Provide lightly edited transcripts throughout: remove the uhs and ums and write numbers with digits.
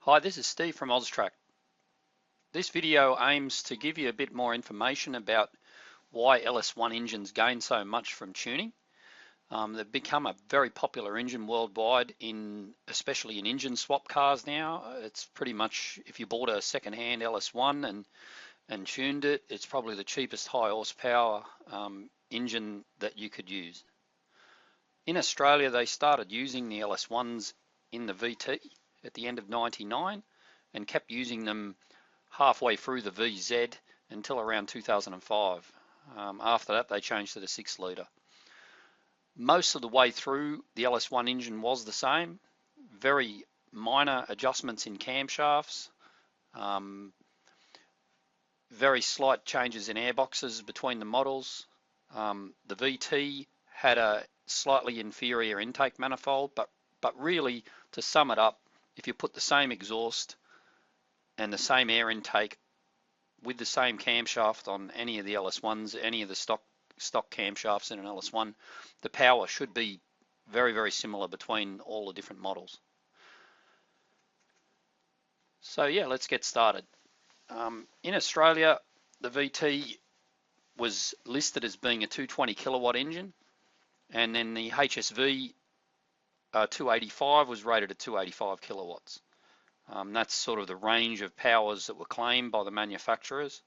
Hi, this is Steve from Oztrack. This video aims to give you a bit more information about why LS1 engines gain so much from tuning. They've become a very popular engine worldwide, especially in engine swap cars now. It's pretty much, if you bought a second-hand LS1 and tuned it, it's probably the cheapest high horsepower engine that you could use. In Australia, they started using the LS1s in the VT at the end of '99 and kept using them halfway through the VZ until around 2005. After that, they changed to the 6-litre. Most of the way through, the LS1 engine was the same. Very minor adjustments in camshafts, very slight changes in airboxes between the models. The VT had a slightly inferior intake manifold, but really, to sum it up, if you put the same exhaust and the same air intake with the same camshaft on any of the LS1s, any of the stock camshafts in an LS1, the power should be very, very similar between all the different models. So yeah, let's get started. In Australia, the VT was listed as being a 220 kilowatt engine, and then the HSV 285 was rated at 285 kilowatts. That's sort of the range of powers that were claimed by the manufacturers,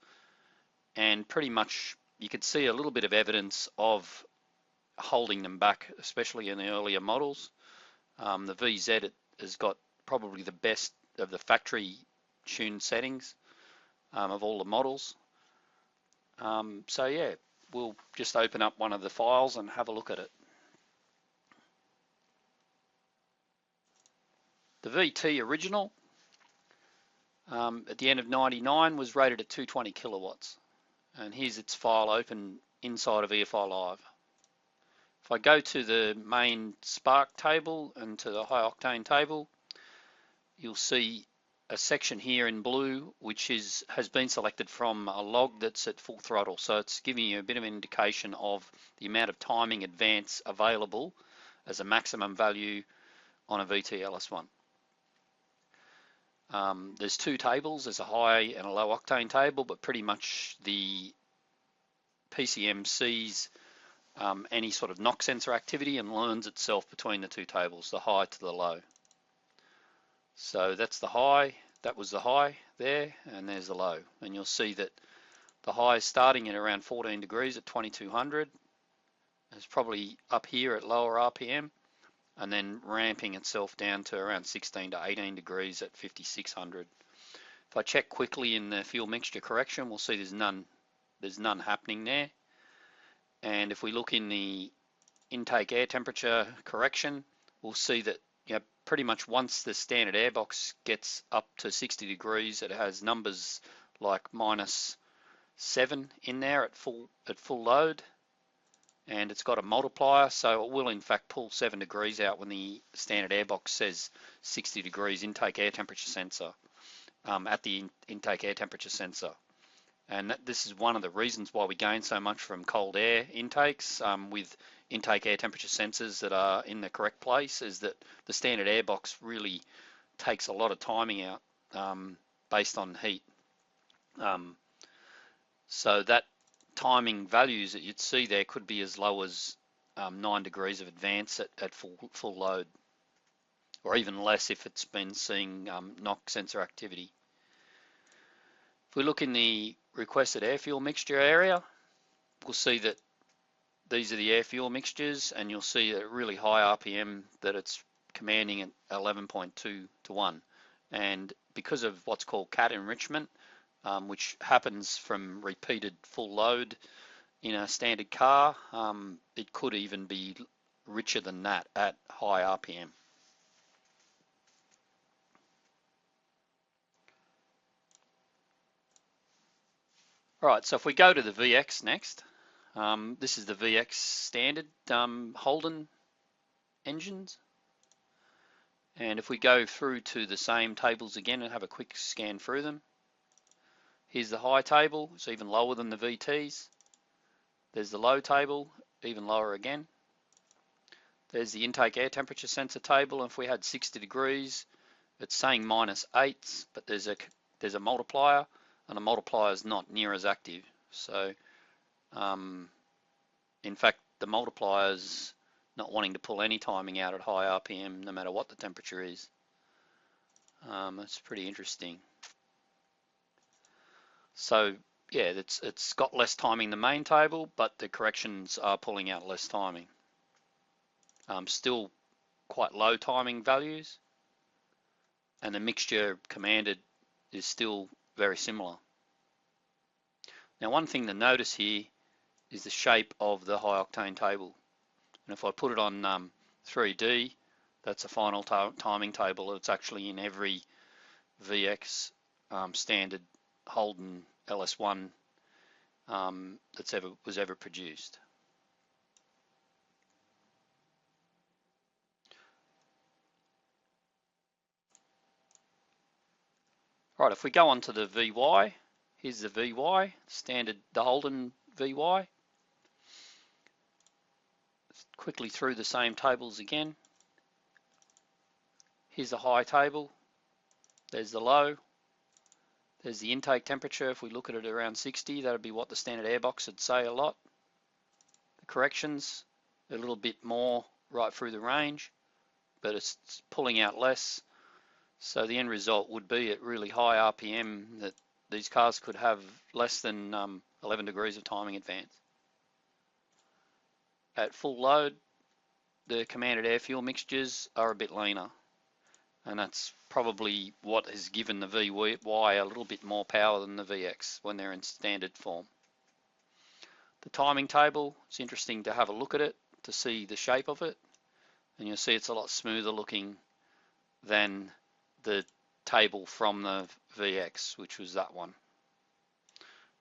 and pretty much you could see a little bit of evidence of holding them back, especially in the earlier models. The VZ has got probably the best of the factory tuned settings of all the models. So yeah, we'll just open up one of the files and have a look at it. The VT original at the end of '99 was rated at 220 kilowatts, and here's its file open inside of EFI Live. If I go to the main spark table and to the high octane table, you'll see a section here in blue which has been selected from a log that's at full throttle, so it's giving you a bit of an indication of the amount of timing advance available as a maximum value on a VT LS1. There's two tables, there's a high and a low octane table, but pretty much the PCM sees any sort of knock sensor activity and learns itself between the two tables, the high to the low. So that's the high, that was the high there, and there's the low. And you'll see that the high is starting at around 14 degrees at 2200. It's probably up here at lower RPM, and then ramping itself down to around 16 to 18 degrees at 5600. If I check quickly in the fuel mixture correction, we'll see there's none happening there. And if we look in the intake air temperature correction, we'll see that pretty much once the standard airbox gets up to 60 degrees, it has numbers like -7 in there at full load. And it's got a multiplier, so it will in fact pull 7 degrees out when the standard airbox says 60 degrees intake air temperature sensor at the intake air temperature sensor. And this is one of the reasons why we gain so much from cold air intakes with intake air temperature sensors that are in the correct place, is that the standard airbox really takes a lot of timing out based on heat. So that timing values that you'd see there could be as low as 9 degrees of advance at full load, or even less if it's been seeing knock sensor activity. If we look in the requested air fuel mixture area, we'll see that these are the air fuel mixtures, and you'll see a really high RPM that it's commanding at 11.2 to 1. And because of what's called cat enrichment, which happens from repeated full load in a standard car, it could even be richer than that at high RPM. All right, so if we go to the VX next, this is the VX standard Holden engines. And if we go through to the same tables again and have a quick scan through them, here's the high table, it's even lower than the VTs. There's the low table, even lower again. There's the intake air temperature sensor table, and if we had 60 degrees, It's saying -8, but there's a multiplier, and the multiplier is not near as active. So in fact, the multiplier is not wanting to pull any timing out at high RPM, no matter what the temperature is. It's pretty interesting. So yeah, it's got less timing than the main table, but the corrections are pulling out less timing. Still quite low timing values, and the mixture commanded is still very similar. Now, one thing to notice here is the shape of the high octane table. And if I put it on 3D, that's a final timing table. It's actually in every VX standard Holden LS1 was ever produced. Right, if we go on to the VY, here's the VY, standard, the Holden VY. Quickly through the same tables again. Here's the high table, there's the low, there's the intake temperature. If we look at it around 60, that would be what the standard airbox would say a lot. The corrections, a little bit more right through the range, but it's pulling out less. So the end result would be at really high RPM that these cars could have less than 11 degrees of timing advance. At full load, the commanded air fuel mixtures are a bit leaner, and that's probably what has given the VY a little bit more power than the VX when they're in standard form. The timing table, it's interesting to have a look at it to see the shape of it, and you'll see it's a lot smoother looking than the table from the VX, which was that one.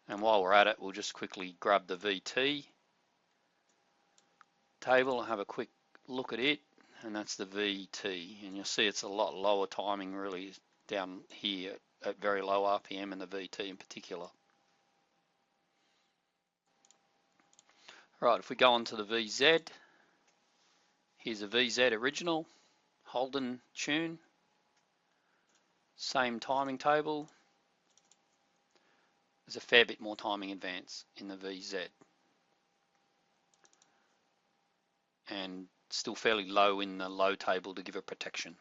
And while we're at it, we'll just quickly grab the VT table and have a quick look at it, and that's the VT, and you'll see it's a lot lower timing really down here at very low RPM in the VT in particular. Right, if we go on to the VZ, here's a VZ original Holden tune, same timing table. There's a fair bit more timing advance in the VZ, and still fairly low in the low table to give it protection.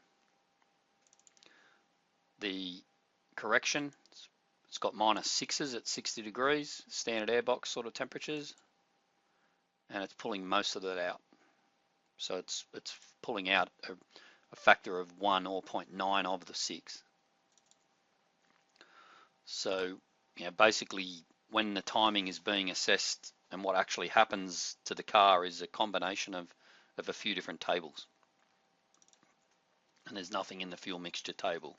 The correction, it's got -6s at 60 degrees, standard airbox sort of temperatures, and it's pulling most of that out. So it's pulling out a factor of 1 or 0.9 of the 6. So basically when the timing is being assessed, and what actually happens to the car is a combination of a few different tables, and there's nothing in the fuel mixture table.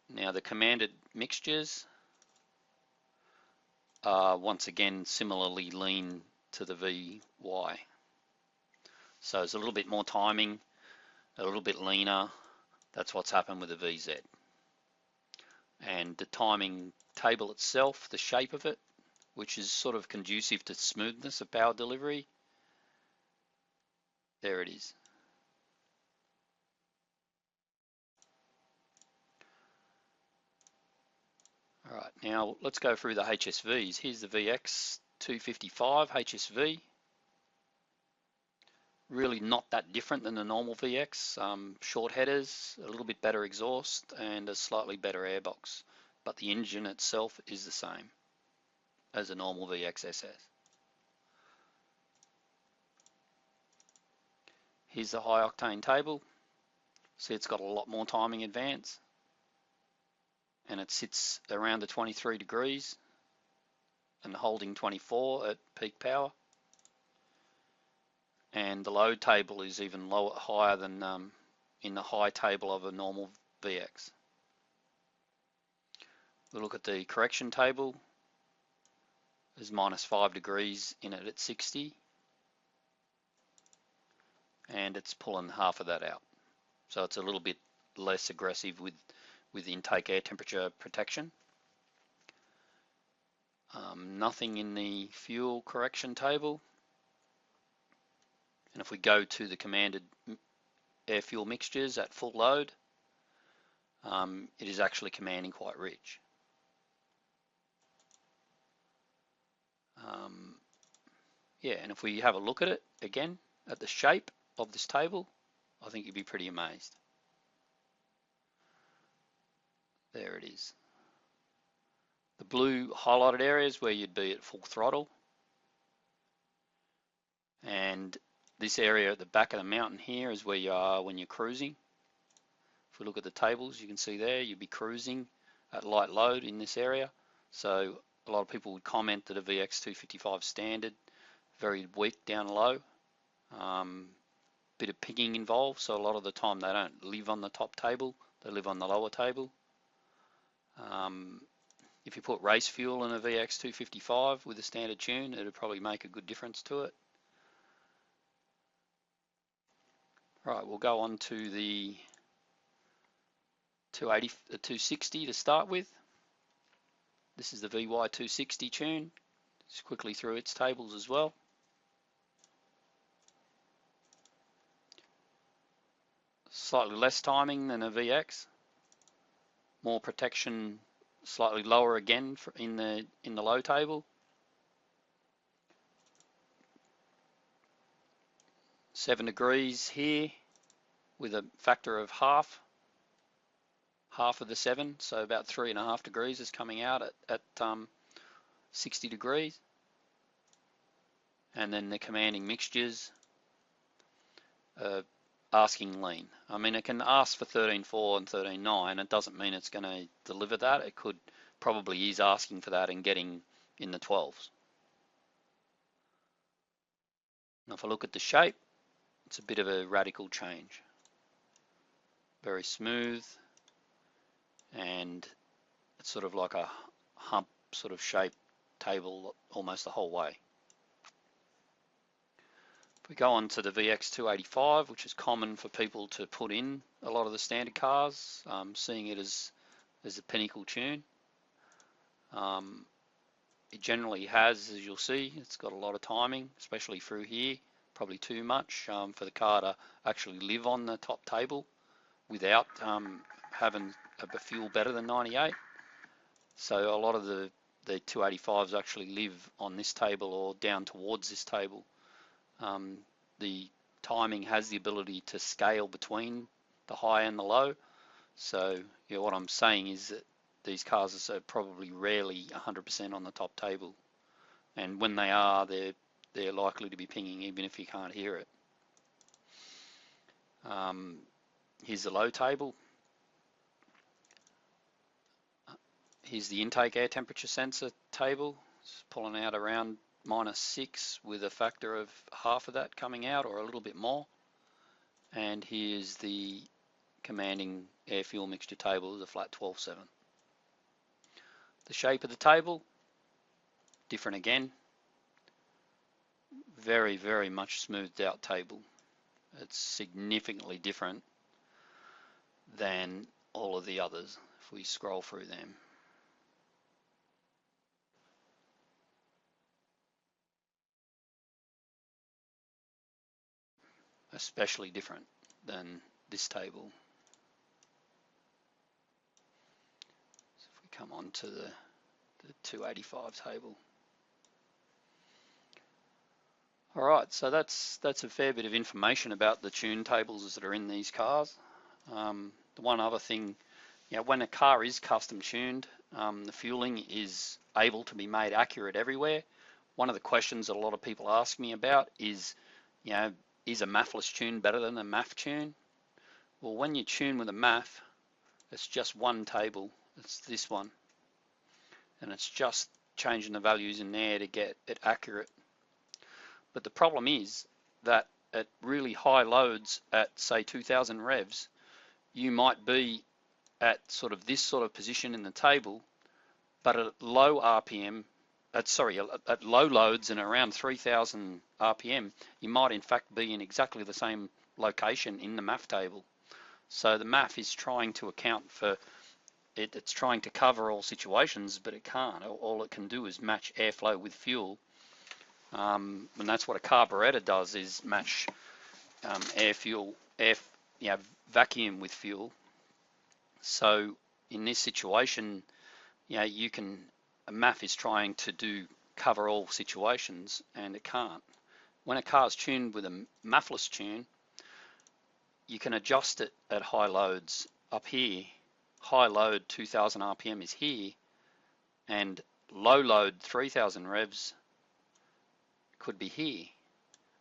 Now the commanded mixtures are once again similarly lean to the VY. So it's a little bit more timing, a little bit leaner. That's what's happened with the VZ. And the timing table itself, the shape of it, which is sort of conducive to smoothness of power delivery, there it is. All right, now let's go through the HSVs. Here's the VX 255 HSV. Really not that different than the normal VX. Short headers, a little bit better exhaust, and a slightly better airbox. But the engine itself is the same as a normal VX SS. Here's the high octane table. See, it's got a lot more timing advance, and it sits around the 23 degrees and holding 24 at peak power. And the load table is even higher than in the high table of a normal VX. We look at the correction table. There's -5 degrees in it at 60, and it's pulling half of that out. So it's a little bit less aggressive with intake air temperature protection. Nothing in the fuel correction table. And if we go to the commanded air fuel mixtures at full load, it is actually commanding quite rich. Yeah, and if we have a look at it again, at the shape of this table, I think you'd be pretty amazed. There it is. The blue highlighted areas where you'd be at full throttle, and this area at the back of the mountain here is where you are when you're cruising. If we look at the tables, you can see there you'd be cruising at light load in this area. So a lot of people would comment that a VX255 standard, very weak down low, bit of pinging involved, so a lot of the time they don't live on the top table, they live on the lower table. If you put race fuel in a VX255 with a standard tune, it would probably make a good difference to it. Right, we'll go on to the 260 to start with. This is the VY260 tune. Just quickly through its tables as well. Slightly less timing than a VX. More protection, slightly lower again in the low table. 7 degrees here with a factor of half of the 7, so about 3.5 degrees is coming out at 60 degrees. And then the commanding mixtures asking lean. I mean, it can ask for 13.4 and 13.9. It doesn't mean it's going to deliver that. It could probably is asking for that and getting in the 12s. Now if I look at the shape, it's a bit of a radical change. Very smooth, and it's sort of like a hump sort of shape table almost the whole way. If we go on to the VX285, which is common for people to put in a lot of the standard cars, seeing it as a pinnacle tune. It generally has, as you'll see, it's got a lot of timing, especially through here, probably too much for the car to actually live on the top table without having a fuel better than 98. So a lot of the 285s actually live on this table or down towards this table. The timing has the ability to scale between the high and the low. So what I'm saying is that these cars are probably rarely 100% on the top table, and when they are, they're likely to be pinging even if you can't hear it. Here's the low table. Here's the intake air temperature sensor table. It's pulling out around -6 with a factor of half of that coming out or a little bit more. And here's the commanding air fuel mixture table, the flat 12.7. The shape of the table, different again. Very, very much smoothed out table. It's significantly different than all of the others if we scroll through them. Especially different than this table. So if we come on to the 285 table. Alright, so that's a fair bit of information about the tune tables that are in these cars. The one other thing, when a car is custom tuned, the fueling is able to be made accurate everywhere. One of the questions that a lot of people ask me about is, is a MAF-less tune better than a MAF tune? Well, when you tune with a MAF, it's just one table. It's this one. And it's just changing the values in there to get it accurate. But the problem is that at really high loads at, say, 2,000 revs, you might be at this sort of position in the table, but at low RPM, at low loads and around 3,000 RPM, you might in fact be in exactly the same location in the MAF table. So the MAF is trying to account for it, it's trying to cover all situations, but it can't. All it can do is match airflow with fuel. And that's what a carburetor does, is match vacuum with fuel. So in this situation, a MAF is trying to cover all situations, and it can't. When a car is tuned with a MAFless tune, you can adjust it at high loads up here. High load 2000 RPM is here, and low load 3000 revs could be here.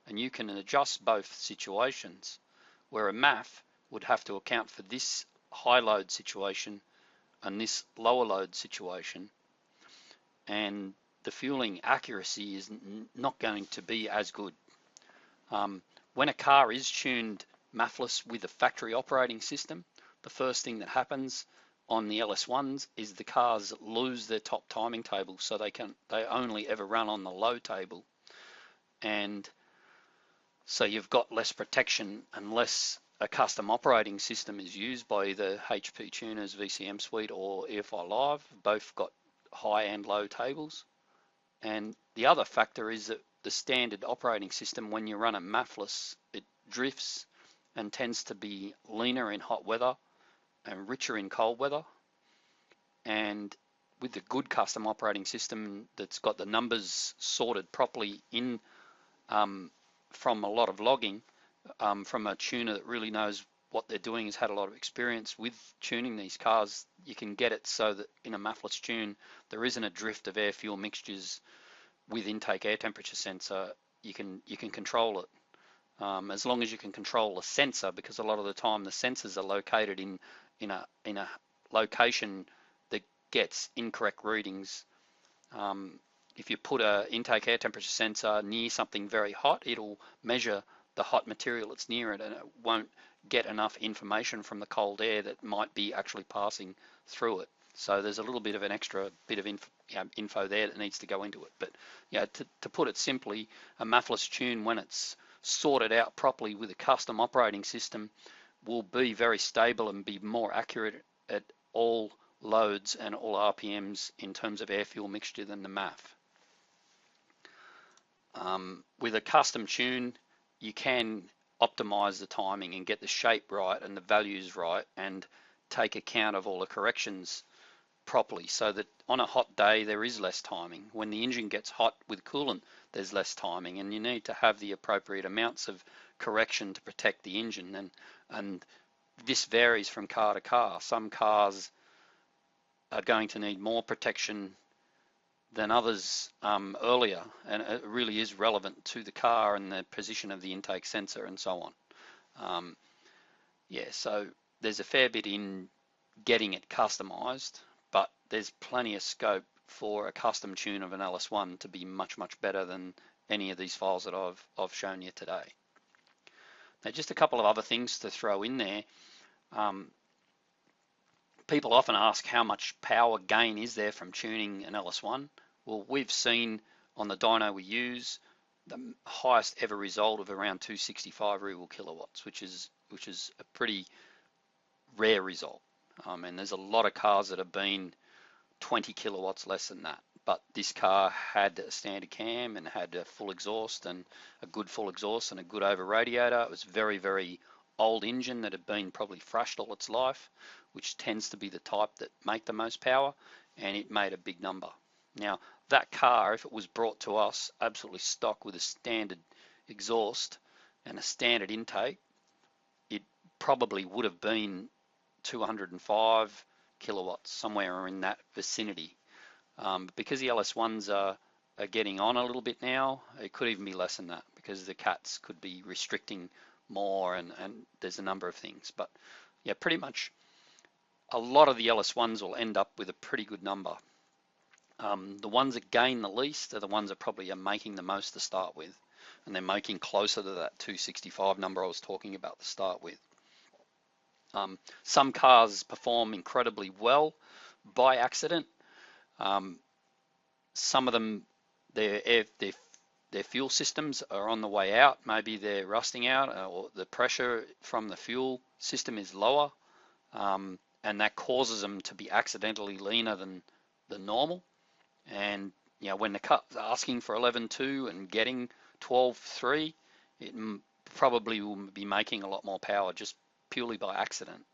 And you can adjust both situations, where a MAF would have to account for this high load situation and this lower load situation, and the fueling accuracy is not going to be as good. When a car is tuned MAFless with a factory operating system, the first thing that happens on the LS1s is the cars lose their top timing table, so they only ever run on the low table, and so you've got less protection unless a custom operating system is used by either HP Tuners, VCM Suite, or EFI Live. Both got high and low tables. And the other factor is that the standard operating system, when you run it MAFless, it drifts and tends to be leaner in hot weather and richer in cold weather. And with the good custom operating system that's got the numbers sorted properly in from a lot of logging, from a tuner that really knows what they're doing, has had a lot of experience with tuning these cars, you can get it so that in a MAFless tune there isn't a drift of air fuel mixtures with intake air temperature sensor. You can control it, as long as you can control the sensor, because a lot of the time the sensors are located in a location that gets incorrect readings. If you put an intake air temperature sensor near something very hot, it'll measure the hot material that's near it, and it won't get enough information from the cold air that might be actually passing through it. So there's a little bit of an extra bit of info there that needs to go into it. But to put it simply, a MAFless tune, when it's sorted out properly with a custom operating system, will be very stable and be more accurate at all loads and all RPMs in terms of air fuel mixture than the MAF. With a custom tune, you can optimize the timing and get the shape right and the values right, and take account of all the corrections properly, so that on a hot day there is less timing. When the engine gets hot with coolant, there's less timing, and you need to have the appropriate amounts of correction to protect the engine. And this varies from car to car. Some cars are going to need more protection than others earlier, and it really is relevant to the car and the position of the intake sensor and so on. So there's a fair bit in getting it customized, but there's plenty of scope for a custom tune of an LS1 to be much, much better than any of these files that I've shown you today. Now, just a couple of other things to throw in there. People often ask how much power gain is there from tuning an LS1. Well, we've seen on the dyno we use the highest ever result of around 265 real kilowatts, which is a pretty rare result. And there's a lot of cars that have been 20 kilowatts less than that. But this car had a standard cam and had a full exhaust, and a good full exhaust and a good over radiator. It was very, very old engine that had been probably thrashed all its life, which tends to be the type that make the most power, and it made a big number. Now, that car, if it was brought to us absolutely stock with a standard exhaust and a standard intake, it probably would have been 205 kilowatts, somewhere in that vicinity. Because the LS1s are getting on a little bit now, it could even be less than that, because the cats could be restricting more, and there's a number of things. But yeah, pretty much a lot of the LS1s will end up with a pretty good number. The ones that gain the least are the ones that probably are making the most to start with, and they're making closer to that 265 number I was talking about to start with. Some cars perform incredibly well by accident. Some of them, their fuel systems are on the way out. Maybe they're rusting out, or the pressure from the fuel system is lower, and that causes them to be accidentally leaner than normal. And when the car's asking for 11.2 and getting 12.3, it probably will be making a lot more power just purely by accident.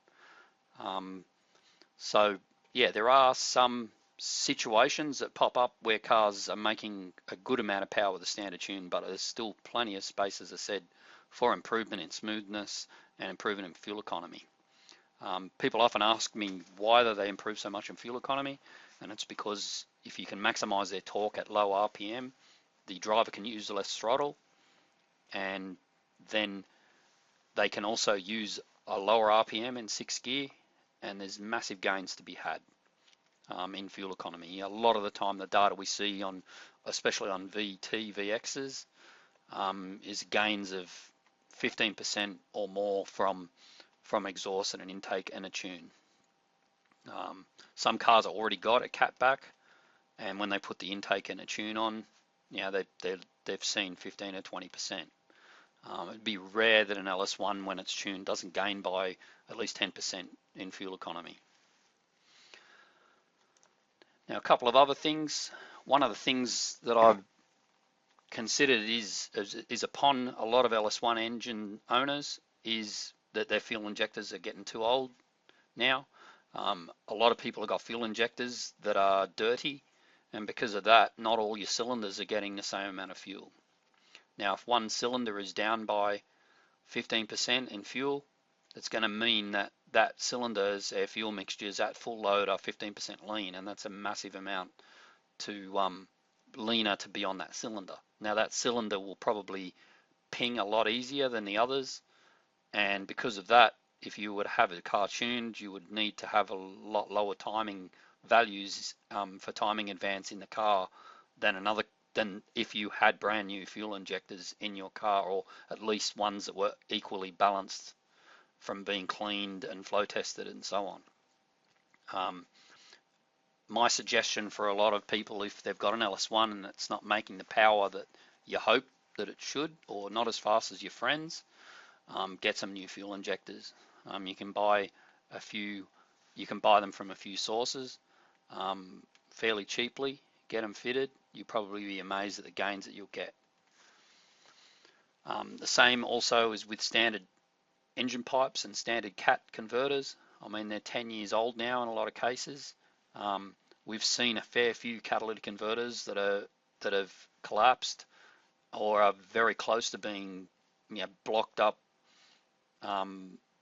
So yeah, there are some situations that pop up where cars are making a good amount of power with a standard tune, but there's still plenty of space, as I said, for improvement in smoothness and improvement in fuel economy. People often ask me why do they improve so much in fuel economy, and it's because if you can maximize their torque at low RPM, the driver can use less throttle, and then they can also use a lower RPM in 6th gear, and there's massive gains to be had in fuel economy. A lot of the time, the data we see on, especially on VT, VXs, is gains of 15% or more from exhaust and an intake and a tune. Some cars have already got a catback, and when they put the intake and a tune on, they've seen 15 or 20%. It'd be rare that an LS1, when it's tuned, doesn't gain by at least 10% in fuel economy. Now, a couple of other things. One of the things that I've considered is upon a lot of LS1 engine owners is that their fuel injectors are getting too old now. A lot of people have got fuel injectors that are dirty, and because of that, not all your cylinders are getting the same amount of fuel. Now, if one cylinder is down by 15% in fuel, it's going to mean that that cylinder's air fuel mixtures at full load are 15% lean, and that's a massive amount to leaner to be on that cylinder. Now, that cylinder will probably ping a lot easier than the others, and because of that, if you would have a car tuned, you would need to have a lot lower timing values for timing advance in the car than if you had brand new fuel injectors in your car, or at least ones that were equally balanced from being cleaned and flow tested and so on. My suggestion for a lot of people, if they've got an LS1 and it's not making the power that you hope that it should, or not as fast as your friends, get some new fuel injectors. You can buy them from a few sources fairly cheaply. Get them fitted. You'll probably be amazed at the gains that you'll get. The same also is with standard engine pipes and standard cat converters. I mean, they're 10 years old now in a lot of cases. We've seen a fair few catalytic converters that have collapsed or are very close to being blocked up.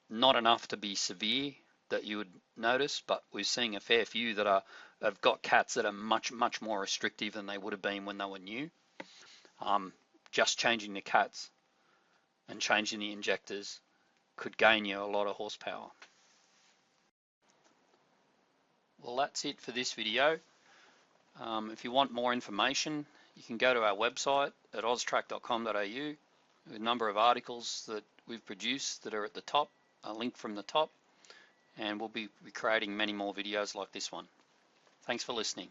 Not enough to be severe that you would notice, but we're seeing a fair few that have got cats that are much more restrictive than they would have been when they were new. Just changing the cats and changing the injectors could gain you a lot of horsepower. Well, that's it for this video. If you want more information, you can go to our website at oztrack.com.au. A number of articles that we've produced that are at the top, a link from the top, and we'll be creating many more videos like this one. Thanks for listening.